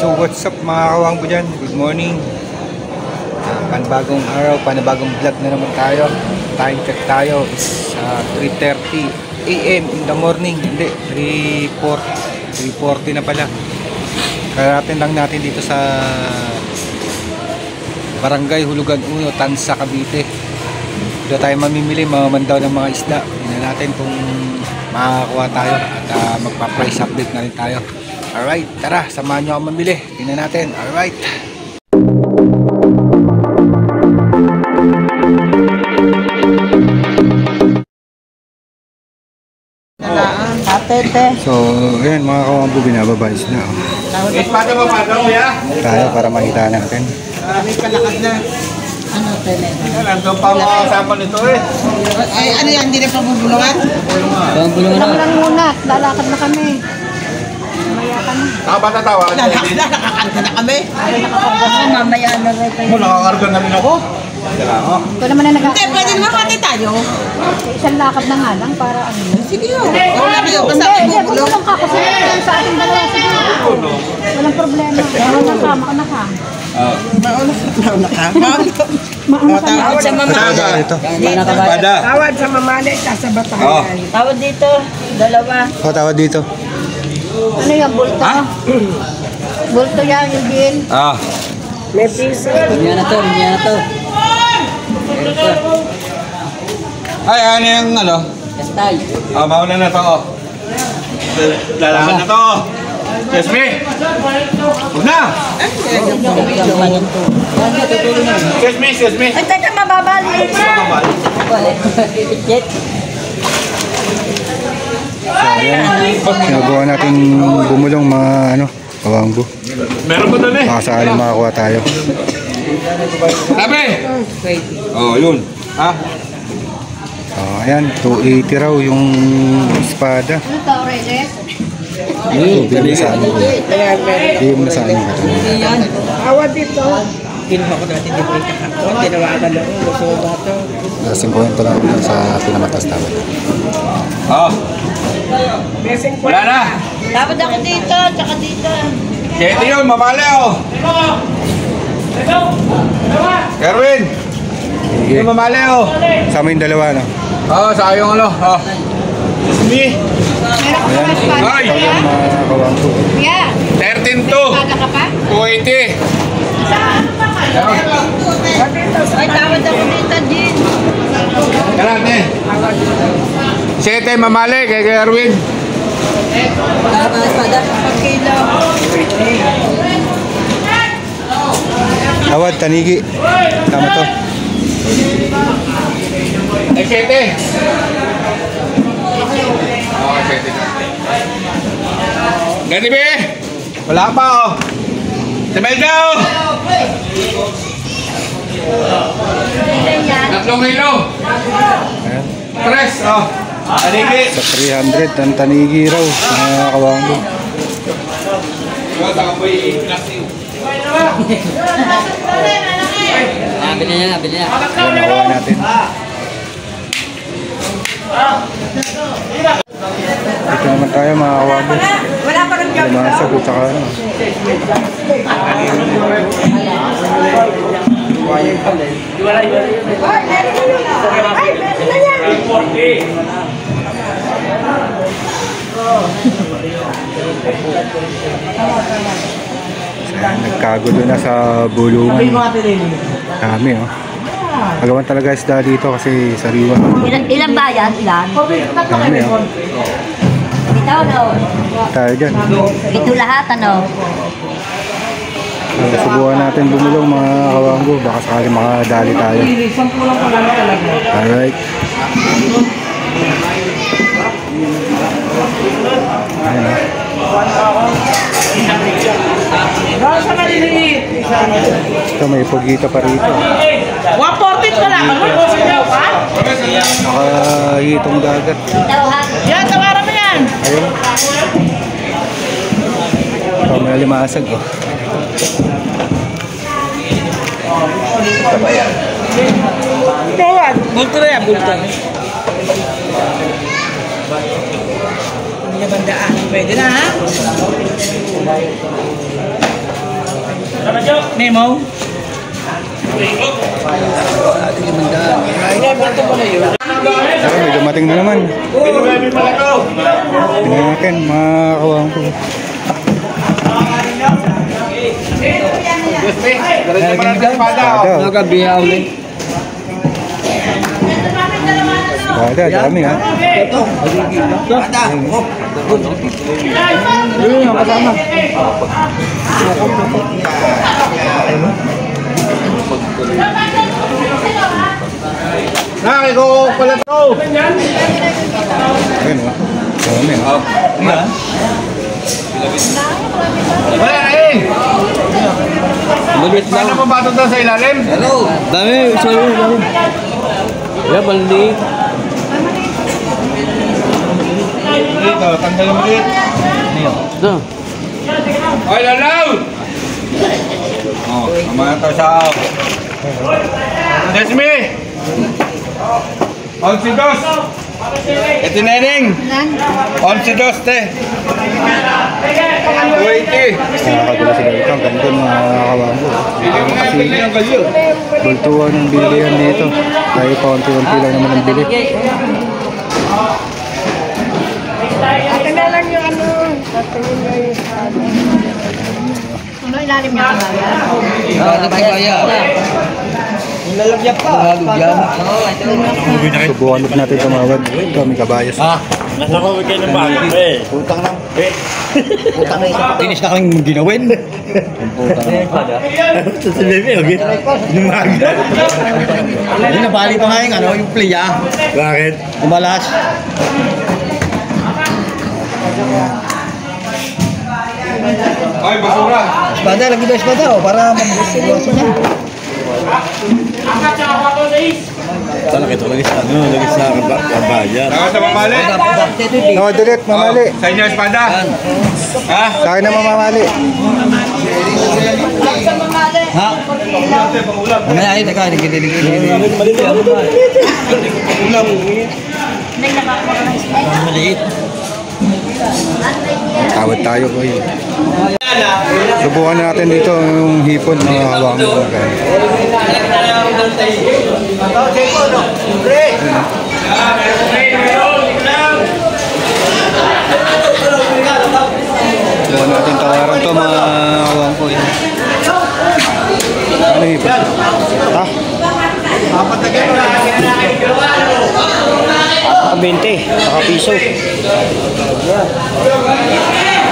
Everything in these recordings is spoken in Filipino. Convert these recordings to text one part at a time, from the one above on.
So what's up mga kawangbo dyan? Good morning. Panibagong araw, panibagong vlog na naman tayo. Time check tayo is 3:30 AM in the morning. Hindi, 3:40 na pala. Karating lang natin dito sa Barangay Hulugan 1, Tansa, Cavite. Dito tayo mamimili, mamandaw ng mga isda. Tingnan natin kung makakakuha tayo at magpa-price update na rin tayo. Alright, tara, samahan nyo ako mamili. Tingnan natin, alright. So, ayan mga kawambo, binababa isda. Tayo para makita natin. May palakad na. Ano, tele? Nandun pa mga kasama nito eh. Ay, ano yan? Hindi na pa bubulungan? Bubulungan lang muna. Lalakad na kami. Mamaya ka na. Nakapatatawa? Nakakanta na kami. Mamaya na rin kayo. Nakakarga na rin ako. Ito naman na Hindi, pwede naman pati tayo. isang lakad na nga lang para ano. Sige yun. Wala kayo. Basta Hindi, bubulong. bubulong ka kasi sa ating dalawa sa walang problema. Mauna ka, mauna ka. Mauna ka. Mauna ka. Tawad sa mamali. Ito. Pada. Tawad sa mamali. Sa batayan. Tawad dito, dalawa. Tawad dito. Ano yung bulto? Bulto yan, yung bin. May piso. Yan na to, yan na to. Ay, ano yung ano? Kastay. Mauna na to. Lalakan na to. Excuse me. Huwag na. Excuse me. Ay, teka, mababali. Ikit. So ayan, ginagawa natin bumulong mga ano, kawangbo. Meron ba doon eh? Baka sakaling makakuha tayo. Sabi! Oh, yun. Ha? So ayan, 280 raw yung espada. Ano to, Reyes? Bigyan sa ano. Bigyan mo na sa ano. Tawad dito. Kinuha ko natin dito yung kakakot. Tinawagan ako. Gusto mo ba ito? 50 lang sa pinamatas tawad. Wala na. Dapat ako dito, tsaka dito. Kete yun, mamali oh. Erwin. Sige. Yung mamali oh. Sama yung dalawa no. Sa yung ano. Me. Meron ka pa Ay! Ito yung mga kawangbo. Yeah. 13-2. Paga ka pa? 280. Ay, tawad ako dito, Jean. Kalan eh. 7 mamali kay Erwin. Espada, pagkilo. Tawad, tanigi. Tama to. 7. 7. Gani be? Wala pa oh. Semelda oh. 3 kilo. Ayan. Tres oh. Anigi. Sa 300 ang tanigi raw mga kawangbo. Bili niya, bili niya. Ayan, nakuha natin. Ito naman tayo mga kawangbo. Wala pa rin dyan. Lumasag at saka ano. Nagkagulo na sa bulungan. Dami oh. Agawan talaga isda dito kasi sariwa. Ilan ba yan? Ilan? Dami oh. Ito, no? Tayo dyan. Ito lahat, ano? Subukan natin bumulong mga kawanggo. Baka sakali makadali tayo. Alright. Ayan oh. Ito may pagita pa rito. 140 pa lang. Nakahitong dagat. Yan, tawaran mo yan. Ayun. Ito may limasag oh. Tawad. Bulto na yan, bulto. Hindi na bandaan. Pwede na, ha? Nemo. Ay, may dumating na naman. Tingnan natin, makakawang ko. Espada, dami ha. Nakay ko pala to. Ayan o. Dami ha. Wala na eh. Malit Paano pa bato doon sa ilalim? Dami, sorry, dami. Ya, baldi. Dito, tanggal yung maliit. Ito. Ay, lalaw! Oh, mamaya to sa... Desmi! Onsi dos! Ito neneng! Onsi dos, te! 280! Nakakadala sila dito. Ang ganda mga nakakawang ko. Hindi ang kalyo. Bultuan ng bilihan dito. Tayo paunti-unti lang naman ang bili. Atin na lang yung ano. Tatingin na yung ano ilalim niya kabayan? Nilalagyan pa. Subukan ulit natin tumawad. Ito, may kabayas. Nakakawin kayo ng bago eh. Utang lang. Utang na isa. Tinis na kang ginawin. Ito si Bebe, okay? Lumaga. Hindi, nabali pa nga yung ano, yung play ah. Bakit? Umalas. Ay, basura! Espada, lagi daw espada oh, para mag-iwasan niya. Lagi sa kabayan. Saka sa mamali? No, direct, mamali. Sa inyo espada? Ha? Sa akin na mamamali. Ha? Ano ay, teka, maliit. Tawad tayo ko yun. Subukan natin dito yung hipon na hawak mo. Subukan natin tawaran to mga hawak ko yun. Ano hipon? Ha? 20, saka piso.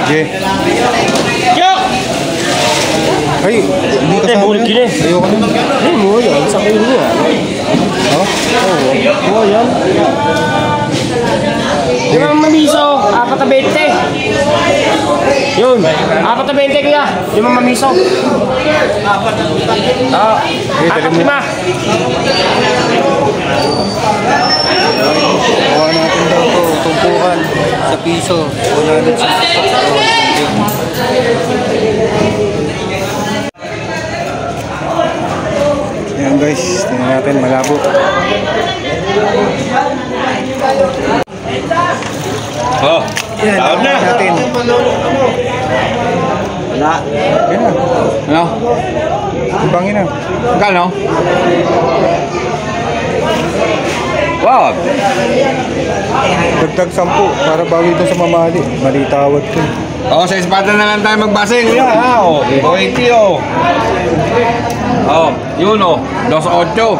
Jay. Ay, hindi kasama yun. Ayoko na. Ay, mo yan, sa kayo niya. Oh? Oo, yan. Yung mga mamiso, 4.20. Yun, 4.20 kuya. Yung mga mamiso. Oo, 4.5. Kuha natin daw ito, tumpukan sa piso. 160. Ayan guys, tingnan natin, malabo. Oh, Yan, tawad na! natin. Wala. Yan na, Ano? ibangin na. Kano? Wow! Dagdag 10 para bawi ito sa mamali. Mali tawad ko. Oh, sa espada na lang tayo magbasing. Yan, ha? Oh, 280, oh. Oh, yun, oh. 2.8.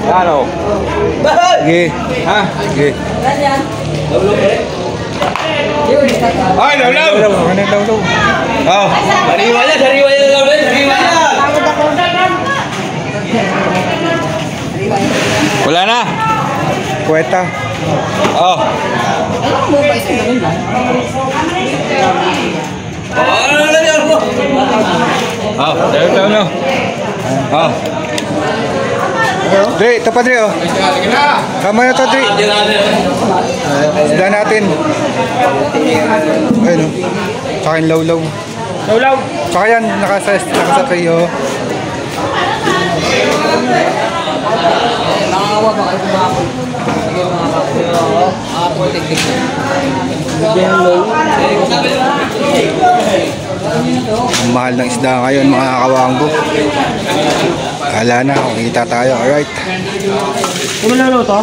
Yan, oh. Sige, Ha? sige. Ay, lawlaw! Ano yung lawlaw? Oh. Sariwa yan, sariwa yan. Wala na. Kweta. Oh. Oh, daw no. Oh. Dre, ito pa Dre oh. Sige na. Tama na to Dre. Isda natin. Ayun oh. Tsaka yung lawlaw. Lawlaw. Tsaka yan, nakasakay oh. Nakawa ba kayo kumapon? Sige mga kapatid. Ako teknik. Ang mahal ng isda ngayon mga kawangbo. Kala na, kita tayo. Alright. Ano na to?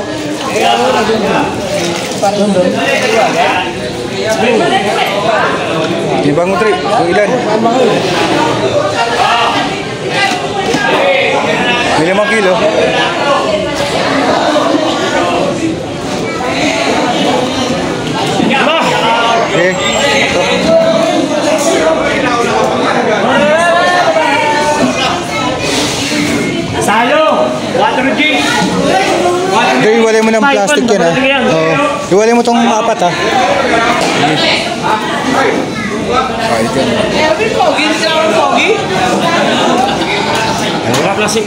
Ibang mo trip, kung ilan? May 5 kilo. Okay. Salo! Water G! Okay, iwalay mo ng plastic yan ha. Oo. Iwalay mo tong 4 ha. Kahit yan. Wala plastic.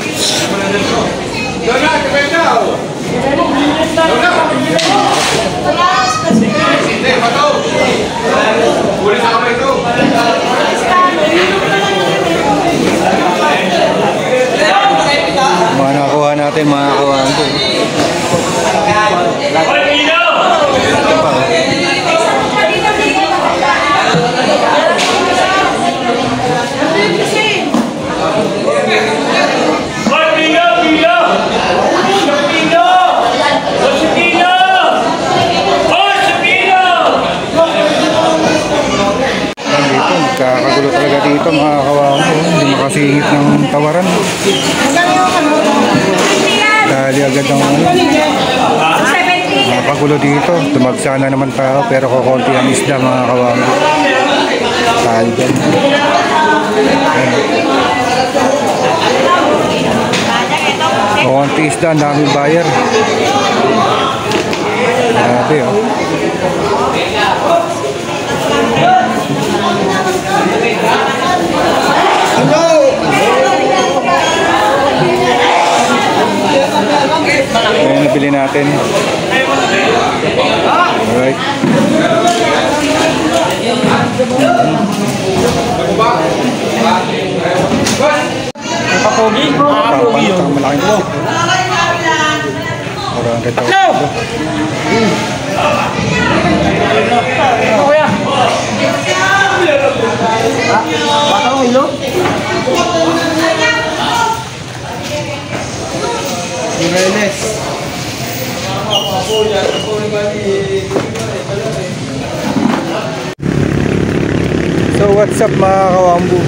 Mga nakuha natin mga kawangbo. Ito pa oh. Kakagulo talaga dito mga kawangbo. Hindi makasingit ng tawaran. Dali agad ang nakagulo dito. Tumagsa na naman tao pero kukunti ang isda mga kawangbo. Dahil dyan. Kukunti isda, ang daming buyer. Grabe oh. Ayan, nabili natin. Alright. Papogi bro, papogi yun. Malaking po. Parang kita ko. Kuya! Bata mo ilo? Reles. So what's up mga kawambu?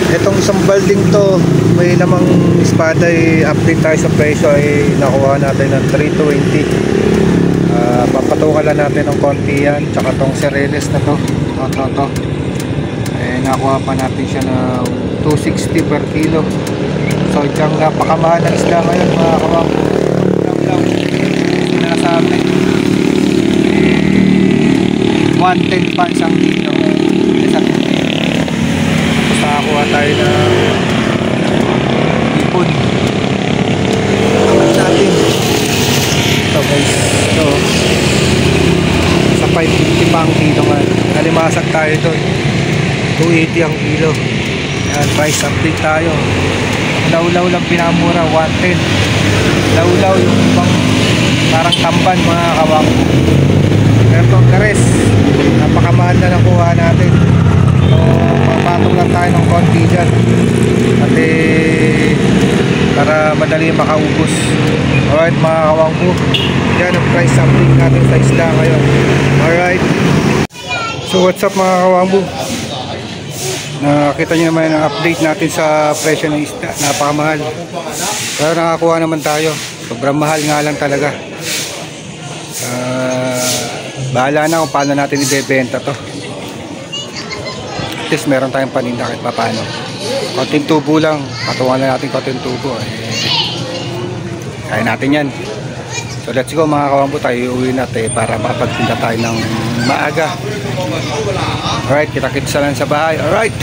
Itong isang balding to, may namang espada ay update tayo sa presyo ay nakuha natin ng 320. Papatukan lang natin ng konti yan. Tsaka tong Cereles na to. Ito. Eh, nakuha pa natin siya ng 260 per kilo. So diyang napakamahal ng isda ngayon mga kawambu. Lang sinasabi 110 pa isang kilo. Basta nakakuha tayo ng ipon sa atin. So guys, so sa 550 pa ang kilo nga. Nalimasag tayo doon, 280 ang kilo. Yan, price update tayo. Laulaw lang pinamura, 110. Laulaw yung ibang parang tamban mga kawak. Pero itong kares, napakamahal na nakuha natin. So mapatong lang tayo ng konti dyan at para madali makaubos. Alright mga kawangbo, yan ang price update natin sa isda ngayon. Alright, so what's up mga kawangbo? Nakita nyo naman ang update natin sa presyo ng isda. Napakamahal. Pero nakakuha naman tayo. Sobrang mahal nga lang talaga. Bahala na kung paano natin ibebenta to. At least meron tayong paninda kahit pa paano. Konting tubo lang. Patungan na natin konting tubo. Kaya natin yan. So let's go mga kawambo. Tayo uwi natin para makapagtinda tayo ng maaga. Alright, kita-kits lang sa bahay. Alright.